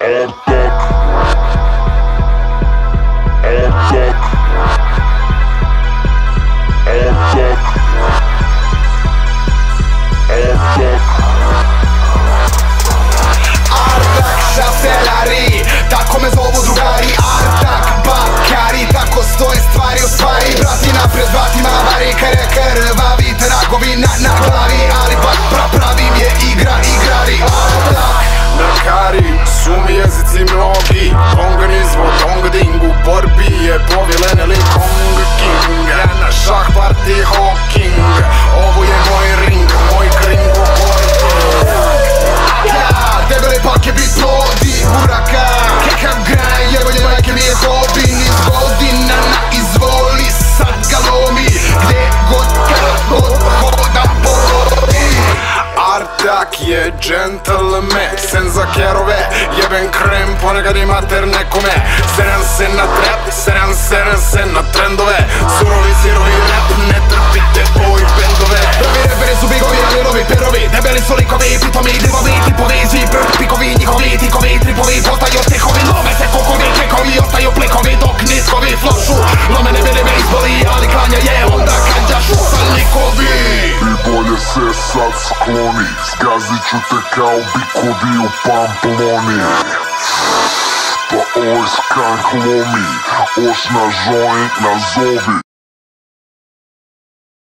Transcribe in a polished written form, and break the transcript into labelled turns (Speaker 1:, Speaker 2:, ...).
Speaker 1: Šaselari, tako me zovu drugari. Artak, bakari, tako stoje stvari u stvari. Brati napred, brati mavari, krvavi tragovi na glavi. Ali pravim je igrari. Artak
Speaker 2: Nakari su mi jezici mnogi. Konga nizvo, Konga ding. U borbi je povilen ili Kong King. Na šah party Hawking. Ovo je moj ring, moj kringo debele pake bit plodi buraka. Kakav graj, jebanje majke mi je hobi. Niz godina na izvoli, sad ga lomi. Gde god, kad god hoda boli. Artak je džentlmen, sen za kerove. Jeben krem, ponekad i mater nekome. Seram se na trap, seram se na trendove. Surovi sirovi rap, ne trpite oj bendove. Pravi reperi su bigovi, ali novi perovi. Debeli su likovi, pitomi, divovi, tipovi. Svi pikovi, njihovi, tikovi, tripovi. Postaju stihovi, lome se kukovi, kekovi. Ostaju plikovi, dok niskovi flošu. Lome ne bili me izboli, ali klanja je onda kanđašu sa likovi.
Speaker 3: I bolje se sad skloni, zgazit ću te kao bikovi u Pamploni. Pa oj skank lomi, oš na joint nazovi.